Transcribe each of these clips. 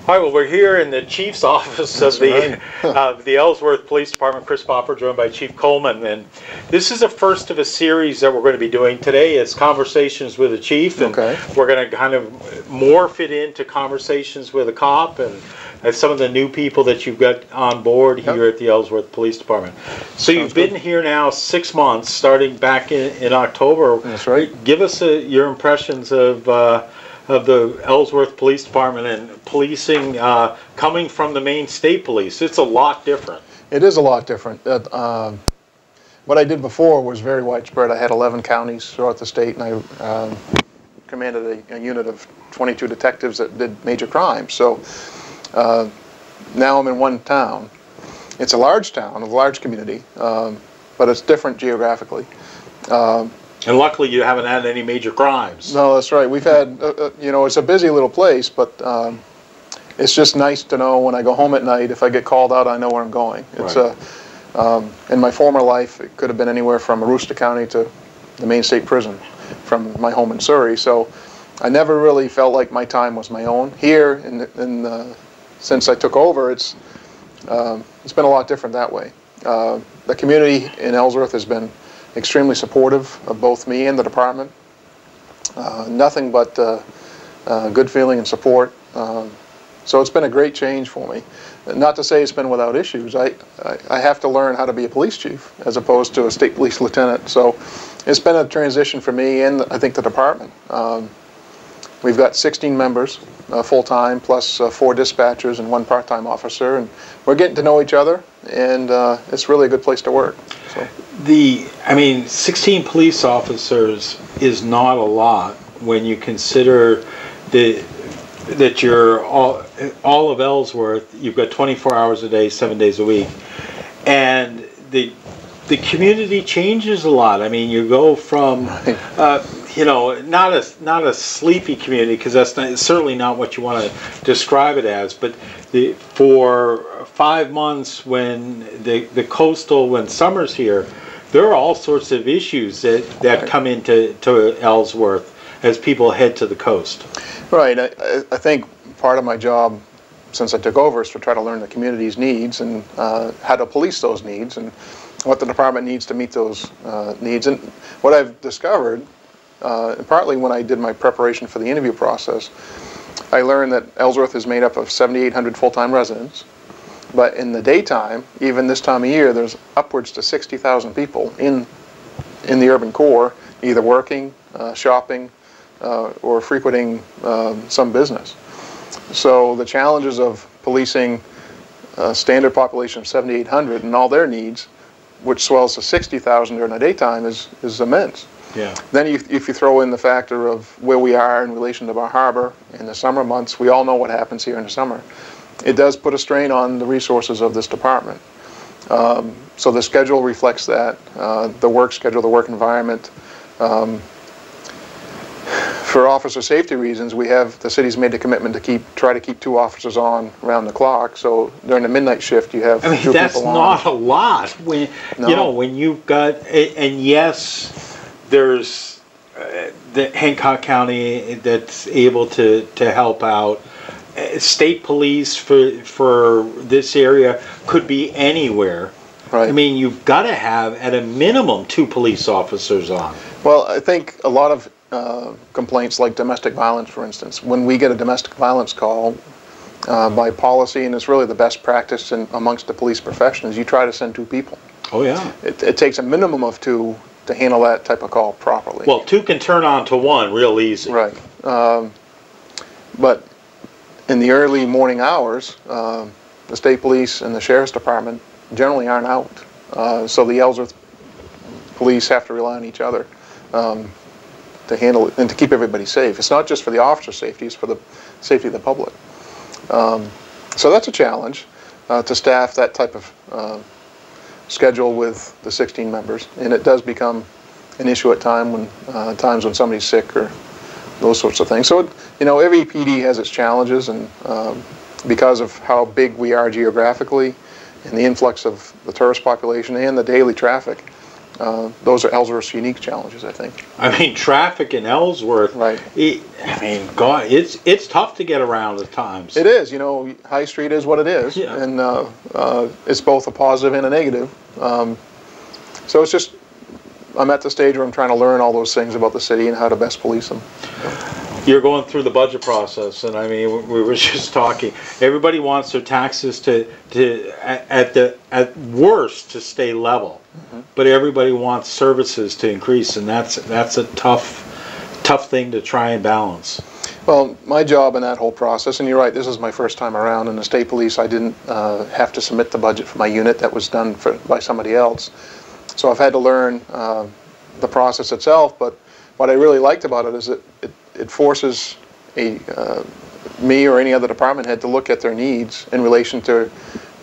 Hi, well, we're here in the Chief's office of the Ellsworth Police Department. Chris Bopper, joined by Chief Coleman, and this is the first of a series that we're going to be doing today. It's Conversations with a Chief, and we're going to kind of morph it into Conversations with a Cop, and some of the new people that you've got on board here at the Ellsworth Police Department. So you've been here now 6 months, starting back in October. That's right. Give us your impressions of the Ellsworth Police Department and policing coming from the Maine State Police. It's a lot different. It is a lot different. What I did before was very widespread. I had 11 counties throughout the state, and I commanded a unit of 22 detectives that did major crimes. So now I'm in one town. It's a large town, a large community, but it's different geographically. And luckily you haven't had any major crimes. No, that's right. We've had, you know, it's a busy little place, but it's just nice to know when I go home at night, if I get called out, I know where I'm going. It's in my former life, it could have been anywhere from Aroostook County to the Maine State Prison from my home in Surrey. So I never really felt like my time was my own. Here, since I took over, it's been a lot different that way. The community in Ellsworth has been extremely supportive of both me and the department. Nothing but good feeling and support. So it's been a great change for me. Not to say it's been without issues. I have to learn how to be a police chief as opposed to a state police lieutenant. So it's been a transition for me and I think the department. We've got 16 members full-time, plus 4 dispatchers and 1 part-time officer, and we're getting to know each other, and it's really a good place to work. So. I mean, 16 police officers is not a lot when you consider that you're all of Ellsworth. You've got 24 hours a day, 7 days a week, and the community changes a lot. I mean, you go from you know, not a sleepy community, because that's certainly not what you want to describe it as. But for 5 months, when the coastal, when summer's here, there are all sorts of issues that come into Ellsworth as people head to the coast. Right. I think part of my job since I took over is to try to learn the community's needs and how to police those needs and what the department needs to meet those needs. And what I've discovered, and partly when I did my preparation for the interview process, I learned that Ellsworth is made up of 7,800 full-time residents. But in the daytime, even this time of year, there's upwards to 60,000 people in the urban core, either working, shopping, or frequenting some business. So the challenges of policing a standard population of 7,800 and all their needs, which swells to 60,000 during the daytime, is immense. Yeah. Then if you throw in the factor of where we are in relation to our harbor in the summer months, we all know what happens here in the summer. It does put a strain on the resources of this department. So the schedule reflects that, the work schedule, the work environment. For officer safety reasons, the city's made a commitment to try to keep 2 officers on around the clock. So during the midnight shift, you have 2 people on. That's not a lot when you know, when you've got, and yes, there's the Hancock County that's able to help out. State police for this area could be anywhere. Right. I mean, you've got to have at a minimum 2 police officers on. Well, I think a lot of complaints like domestic violence, for instance, when we get a domestic violence call by policy, and it's really the best practice amongst the police profession, is you try to send 2 people. Oh yeah. It takes a minimum of 2 to handle that type of call properly. Well, 2 can turn on to 1 real easy. Right. But in the early morning hours, the state police and the sheriff's department generally aren't out. So the Ellsworth police have to rely on each other to handle it and to keep everybody safe. It's not just for the officer's safety, it's for the safety of the public. So that's a challenge to staff that type of schedule with the 16 members, and it does become an issue at times when somebody's sick or those sorts of things. So, you know, every PD has its challenges, and because of how big we are geographically and the influx of the tourist population and the daily traffic, those are Ellsworth's unique challenges, I think. I mean, traffic in Ellsworth, Right. I mean, God, it's tough to get around at times. It is, you know, High Street is what it is, Yeah. and it's both a positive and a negative. So it's just, I'm at the stage where I'm trying to learn all those things about the city and how to best police them. You're going through the budget process, and I mean, we were just talking. Everybody wants their taxes to at worst to stay level, but everybody wants services to increase, and that's a tough thing to try and balance. Well, my job in that whole process, and you're right, this is my first time around in the state police. I didn't have to submit the budget for my unit. That was done by somebody else. So I've had to learn the process itself, but what I really liked about it is that it forces me or any other department head to look at their needs in relation to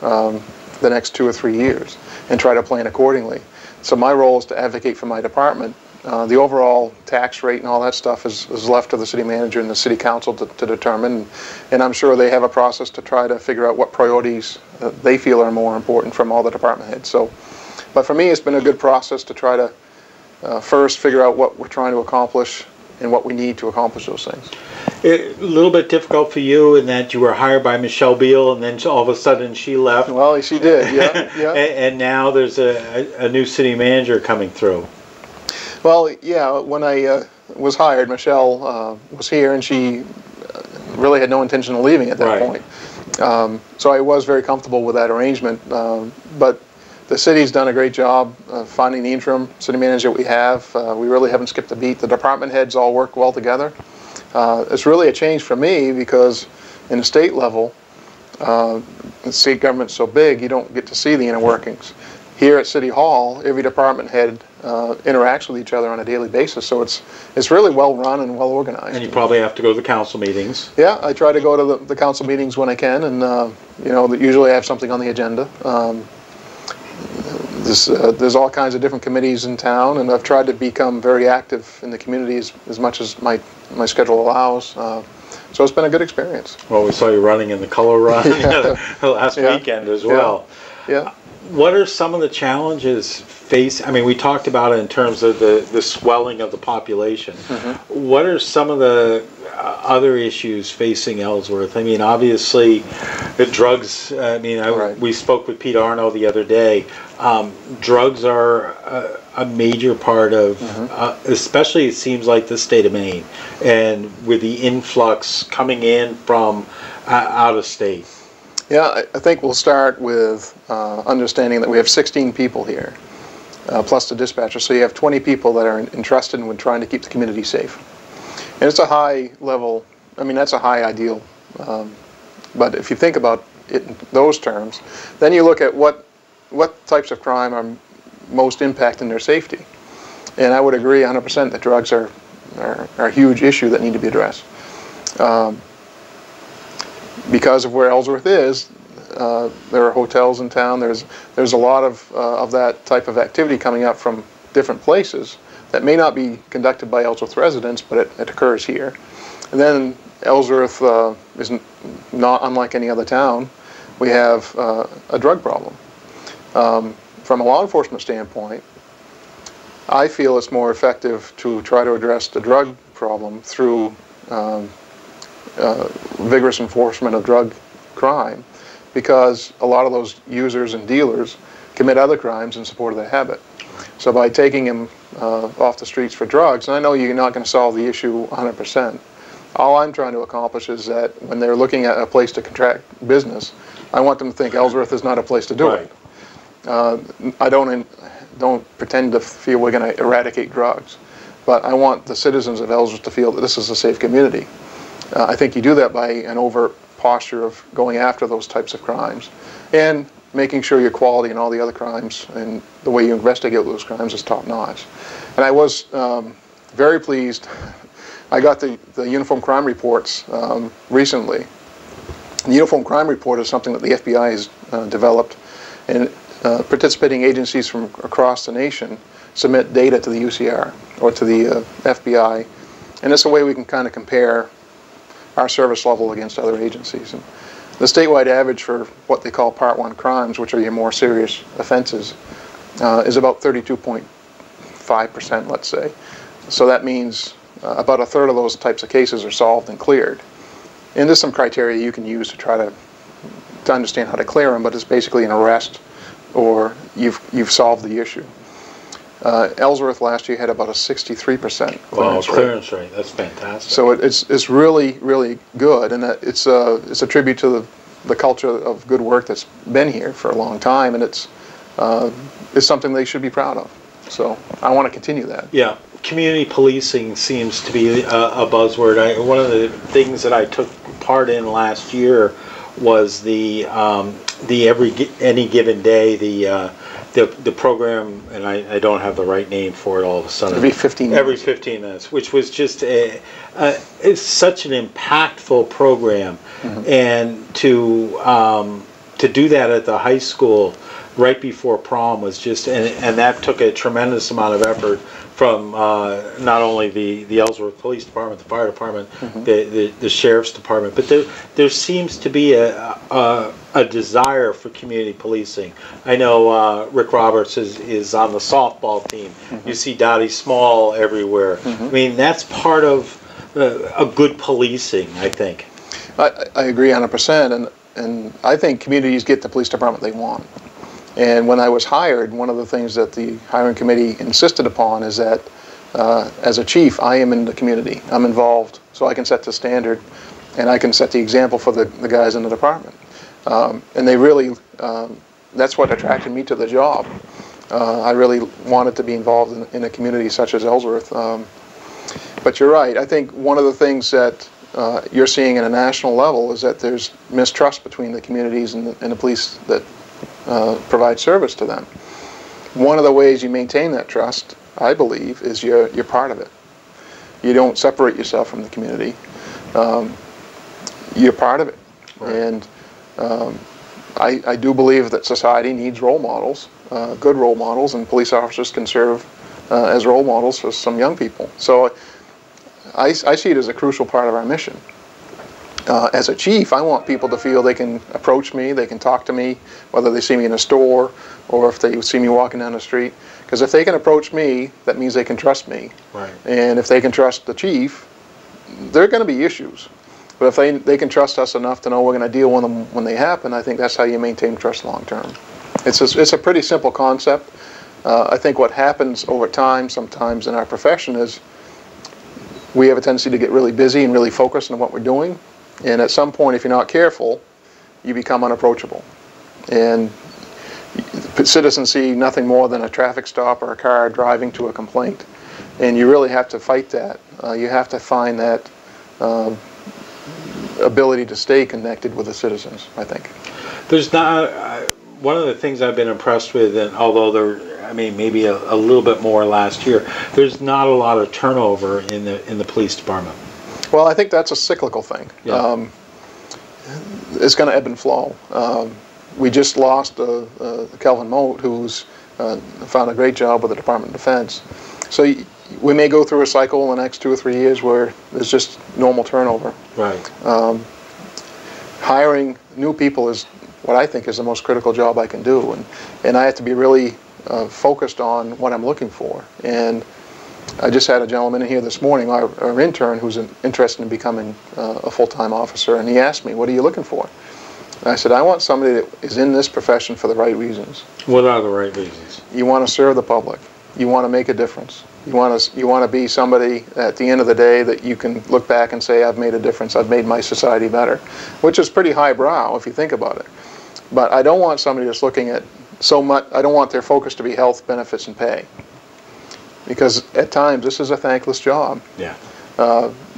the next 2 or 3 years and try to plan accordingly. So my role is to advocate for my department. The overall tax rate and all that stuff is left to the city manager and the city council to determine, and I'm sure they have a process to try to figure out what priorities they feel are more important from all the department heads. So, but for me, it's been a good process to try to first figure out what we're trying to accomplish and what we need to accomplish those things. A little bit difficult for you in that you were hired by Michelle Beale, and then all of a sudden she left. Well, she did, yeah. Yeah. And now there's a new city manager coming through. Well, yeah, when I was hired, Michelle was here, and she really had no intention of leaving at that point. So I was very comfortable with that arrangement. But the city's done a great job finding the interim city manager we have. We really haven't skipped a beat. The department heads all work well together. It's really a change for me because in the state level, the state government's so big, you don't get to see the inner workings. Here at City Hall, every department head interacts with each other on a daily basis, so it's really well run and well organized. And you probably have to go to the council meetings. Yeah, I try to go to the council meetings when I can, and you know, usually I have something on the agenda. There's all kinds of different committees in town, and I've tried to become very active in the community as much as my schedule allows. So it's been a good experience. Well, we saw you running in the color run last weekend as well. Yeah. What are some of the challenges I mean, we talked about it in terms of the swelling of the population. What are some of the other issues facing Ellsworth? I mean, obviously, the drugs, I mean, we spoke with Pete Arno the other day. Drugs are a major part of, especially it seems like the state of Maine, and with the influx coming in from out of state. Yeah, I think we'll start with understanding that we have 16 people here, plus the dispatcher. So you have 20 people that are entrusted with trying to keep the community safe. And it's a high level, I mean, that's a high ideal. But if you think about it in those terms, then you look at what types of crime are most impacting their safety. And I would agree 100% that drugs are a huge issue that need to be addressed. Because of where Ellsworth is, there are hotels in town. There's a lot of that type of activity coming up from different places that may not be conducted by Ellsworth residents, but it occurs here. And then Ellsworth is not unlike any other town. We have a drug problem. From a law enforcement standpoint, I feel it's more effective to try to address the drug problem through vigorous enforcement of drug crime, because a lot of those users and dealers commit other crimes in support of their habit. So by taking them off the streets for drugs, and I know you're not going to solve the issue 100%, all I'm trying to accomplish is that when they're looking at a place to contract business, I want them to think Ellsworth is not a place to do it. I don't pretend to feel we're going to eradicate drugs, but I want the citizens of Ellsworth to feel that this is a safe community. I think you do that by an overt posture of going after those types of crimes and making sure your quality and all the other crimes and the way you investigate those crimes is top-notch. And I was very pleased. I got the Uniform Crime Reports recently. The Uniform Crime Report is something that the FBI has developed, and participating agencies from across the nation submit data to the UCR or to the FBI, and it's a way we can kind of compare our service level against other agencies. And the statewide average for what they call Part 1 crimes, which are your more serious offenses, is about 32.2 5%, let's say. So that means about a third of those types of cases are solved and cleared. And there's some criteria you can use to try to understand how to clear them, but it's basically an arrest or you've solved the issue. Ellsworth last year had about a 63% clearance rate. That's fantastic. So it's really, really good, and it's a tribute to the culture of good work that's been here for a long time, and it's something they should be proud of. So I want to continue that. Yeah, community policing seems to be a buzzword. One of the things that I took part in last year was the any given day, the program, and I don't have the right name for it all of a sudden. Every 15 minutes. Every 15 minutes, which was just it's such an impactful program, and to do that at the high school right before prom was just, and that took a tremendous amount of effort from not only the Ellsworth Police Department, the fire department, the sheriff's department, but there seems to be a desire for community policing. I know Rick Roberts is on the softball team. You see Dottie Small everywhere. I mean, that's part of a good policing, I think. I agree 100%, and I think communities get the police department they want. And when I was hired, one of the things that the hiring committee insisted upon is that as a chief, I am in the community. I'm involved, so I can set the standard and I can set the example for the guys in the department. And they really, that's what attracted me to the job. I really wanted to be involved in a community such as Ellsworth. But you're right. I think one of the things that you're seeing at a national level is that there's mistrust between the communities and the police that provide service to them. One of the ways you maintain that trust, I believe, is you're part of it. You don't separate yourself from the community. You're part of it. Right. And I do believe that society needs role models, good role models, and police officers can serve as role models for some young people. So I see it as a crucial part of our mission. As a chief, I want people to feel they can approach me, they can talk to me, whether they see me in a store or if they see me walking down the street. Because if they can approach me, that means they can trust me. Right. And if they can trust the chief, there are going to be issues. But if they can trust us enough to know we're going to deal with them when they happen, I think that's how you maintain trust long term. It's a pretty simple concept. I think what happens over time sometimes in our profession is we have a tendency to get really busy and really focused on what we're doing. And at some point, if you're not careful, you become unapproachable. And citizens see nothing more than a traffic stop or a car driving to a complaint. And you really have to fight that. You have to find that ability to stay connected with the citizens, I think. There's not, one of the things I've been impressed with, and although there, I mean, maybe a little bit more last year, there's not a lot of turnover in the police department. Well, I think that's a cyclical thing. Yeah. It's going to ebb and flow. We just lost Kelvin Moat, who's found a great job with the Department of Defense. So we may go through a cycle in the next 2 or 3 years where there's just normal turnover. Right. Hiring new people is what I think is the most critical job I can do, and I have to be really focused on what I'm looking for. And I just had a gentleman in here this morning, our intern, who's interested in becoming a full-time officer, and he asked me, "What are you looking for?" And I said, "I want somebody that is in this profession for the right reasons." What are the right reasons? You want to serve the public. You want to make a difference. You want to be somebody at the end of the day that you can look back and say, "I've made a difference. I've made my society better," which is pretty highbrow if you think about it. But I don't want somebody that's looking at so much. I don't want their focus to be health, benefits, and pay. Because at times, this is a thankless job. Yeah.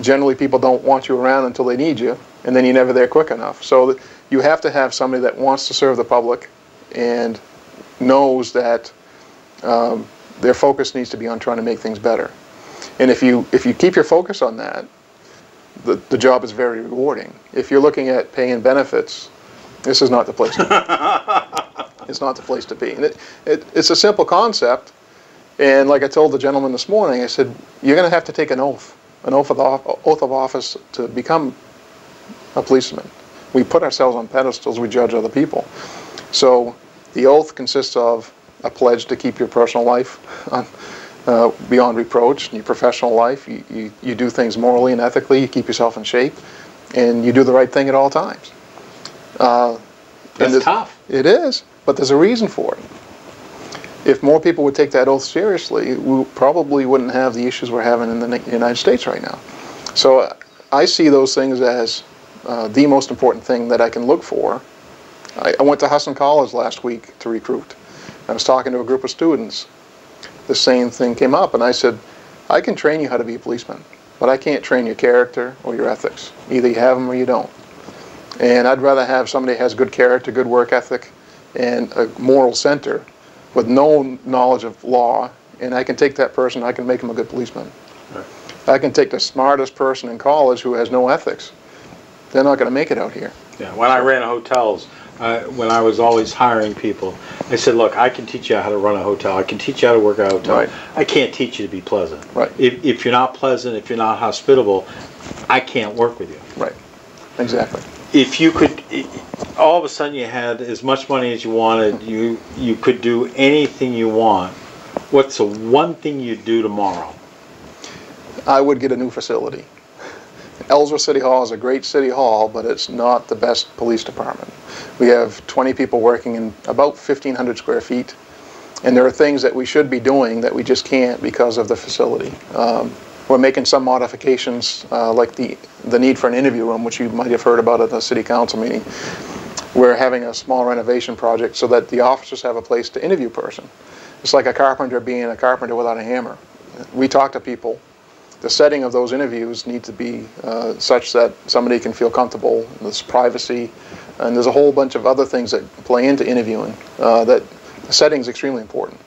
Generally, people don't want you around until they need you, and then you're never there quick enough. So you have to have somebody that wants to serve the public and knows that their focus needs to be on trying to make things better. And if you keep your focus on that, the job is very rewarding. If you're looking at pay and benefits, this is not the place to be. It's not the place to be. And it's a simple concept. And like I told the gentleman this morning, I said, you're going to have to take an oath of office to become a policeman. We put ourselves on pedestals, we judge other people. So the oath consists of a pledge to keep your personal life beyond reproach. In your professional life, you do things morally and ethically, you keep yourself in shape, and you do the right thing at all times. That's tough. It is, but there's a reason for it. If more people would take that oath seriously, we probably wouldn't have the issues we're having in the United States right now. So I see those things as the most important thing that I can look for. I went to Husson College last week to recruit. I was talking to a group of students. The same thing came up, and I said, I can train you how to be a policeman, but I can't train your character or your ethics. Either you have them or you don't. And I'd rather have somebody who has good character, good work ethic, and a moral center with no knowledge of law, and I can take that person, I can make him a good policeman. Right. I can take the smartest person in college who has no ethics. They're not going to make it out here. Yeah. When I ran hotels, when I was always hiring people, I said, look, I can teach you how to run a hotel. I can teach you how to work a hotel. Right. I can't teach you to be pleasant. Right. If you're not pleasant, if you're not hospitable, I can't work with you. Right. Exactly. If you could, all of a sudden you had as much money as you wanted, you could do anything you want, what's the one thing you'd do tomorrow? I would get a new facility. Ellsworth City Hall is a great city hall, but it's not the best police department. We have 20 people working in about 1,500 square feet, and there are things that we should be doing that we just can't because of the facility. We're making some modifications, like the need for an interview room, which you might have heard about at the city council meeting. We're having a small renovation project so that the officers have a place to interview a person. It's like a carpenter being a carpenter without a hammer. We talk to people. The setting of those interviews need to be such that somebody can feel comfortable. There's privacy, and there's a whole bunch of other things that play into interviewing. That the setting is extremely important.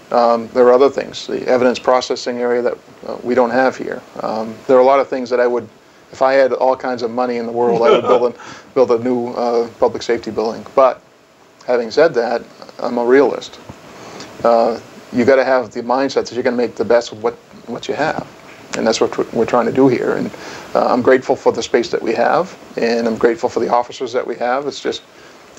There are other things, the evidence processing area that we don't have here. There are a lot of things that I would, if I had all kinds of money in the world, I would build a new public safety building. But having said that, I'm a realist. You got to have the mindset that you're going to make the best of what you have. And that's what we're trying to do here. And I'm grateful for the space that we have, and I'm grateful for the officers that we have. It's just,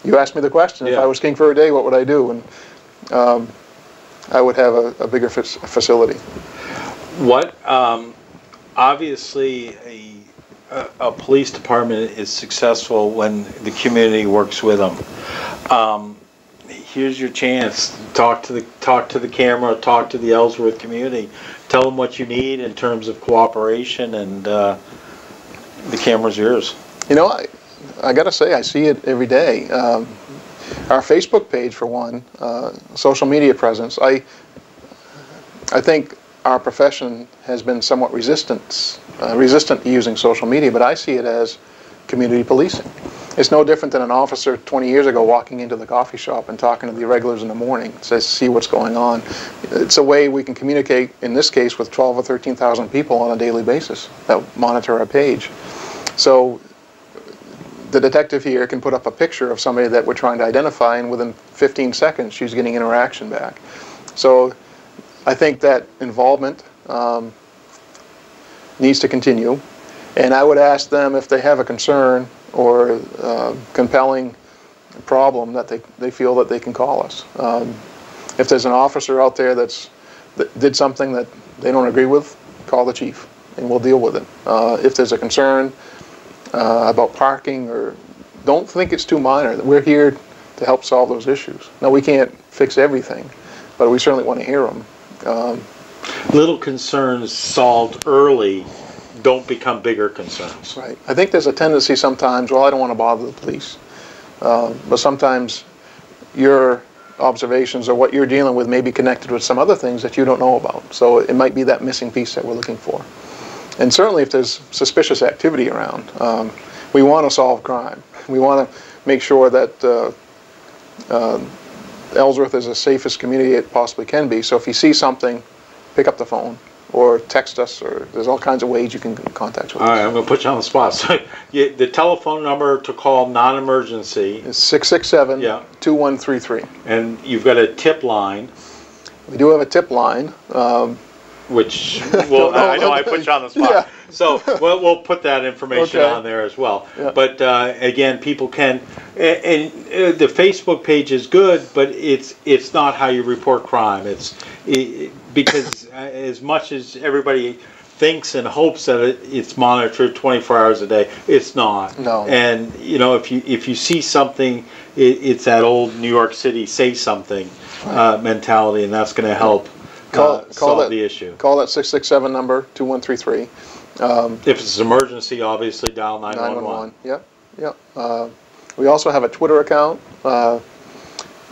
you asked me the question, if I was king for a day, what would I do? And I would have a bigger facility. What, obviously a police department is successful when the community works with them. Here's your chance. Talk to the camera, talk to the Ellsworth community. Tell them what you need in terms of cooperation, and the camera's yours. You know, I got to say, I see it every day. Our Facebook page, for one, social media presence. I think our profession has been somewhat resistant to using social media, but I see it as community policing. It's no different than an officer 20 years ago walking into the coffee shop and talking to the irregulars in the morning, says, see what's going on. It's a way we can communicate, in this case, with 12 or 13,000 people on a daily basis that monitor our page. So the detective here can put up a picture of somebody that we're trying to identify, and within 15 seconds she's getting interaction back. So I think that involvement needs to continue, and I would ask them if they have a concern or compelling problem that they feel that they can call us. If there's an officer out there that did something that they don't agree with, call the chief and we'll deal with it. If there's a concern about parking, or don't think it's too minor, we're here to help solve those issues. Now, we can't fix everything, but we certainly want to hear them. Little concerns solved early don't become bigger concerns. Right. I think there's a tendency sometimes, well, I don't want to bother the police. But sometimes your observations or what you're dealing with may be connected with some other things that you don't know about. So it might be that missing piece that we're looking for. And certainly if there's suspicious activity around, we want to solve crime. We want to make sure that Ellsworth is the safest community it possibly can be. So if you see something, pick up the phone or text us, or there's all kinds of ways you can contact us. All right, I'm going to put you on the spot. So the telephone number to call non-emergency is 667-2133. And you've got a tip line. We do have a tip line. Which, well, I know I put you on the spot. So we'll put that information Okay. on there as well. Yeah. But again, people can, and the Facebook page is good, but it's not how you report crime. Because as much as everybody thinks and hopes that it's monitored 24 hours a day, it's not. No. And you know, if you see something, it's that old New York City say something mentality, and that's going to help solve the issue. Call that 667 number, 2133. If it's an emergency, obviously dial 911. 911. Yep. We also have a Twitter account,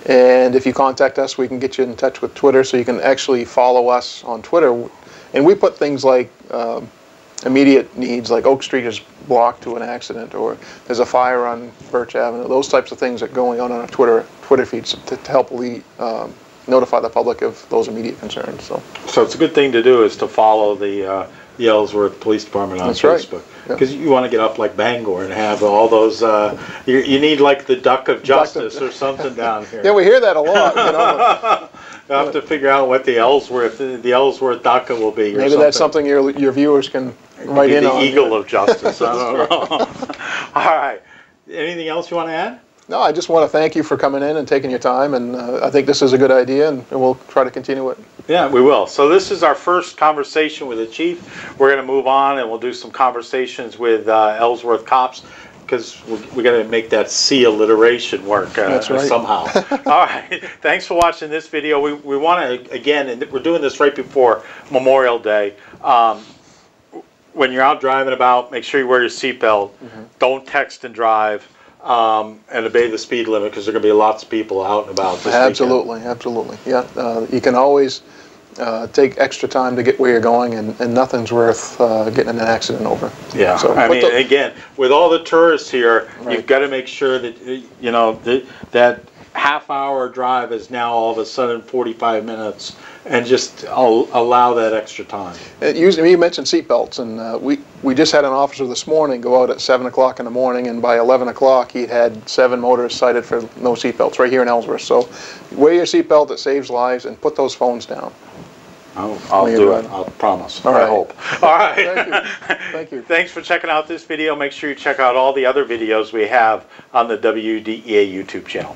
and if you contact us, we can get you in touch with Twitter, so you can actually follow us on Twitter. And we put things like immediate needs, like Oak Street is blocked to an accident, or there's a fire on Birch Avenue. Those types of things that are going on our Twitter feeds to help notify the public of those immediate concerns. So it's a good thing to do is to follow the Ellsworth Police Department on Facebook. Because you want to get up like Bangor and have all those, you need like the Duck of Justice or something down here. Yeah, we hear that a lot. You know. You have to figure out what the Ellsworth DACA will be. Maybe that's something your viewers can write in on. The Eagle of Justice. I don't know. All right. Anything else you want to add? No, I just want to thank you for coming in and taking your time, and I think this is a good idea, and we'll try to continue it. Yeah, we will. So this is our first conversation with the chief. We're going to move on, and we'll do some conversations with Ellsworth cops, because we got to make that C alliteration work somehow. All right. Thanks for watching this video. We want to, again, and we're doing this right before Memorial Day. When you're out driving about, make sure you wear your seatbelt. Don't text and drive. And obey the speed limit, because there are going to be lots of people out and about this Absolutely. Yeah, you can always take extra time to get where you're going, and nothing's worth getting in an accident over. Yeah, so, I mean, again, with all the tourists here, you've got to make sure that, you know, that half-hour drive is now all of a sudden 45 minutes, and just allow that extra time. You mentioned seatbelts, and we just had an officer this morning go out at 7 o'clock in the morning, and by 11 o'clock he had 7 motorists cited for no seatbelts right here in Ellsworth. So wear your seatbelt, it saves lives, and put those phones down. I'll do it. I'll promise. All right. I hope. All right. Thank you. Thank you. Thanks for checking out this video. Make sure you check out all the other videos we have on the WDEA YouTube channel.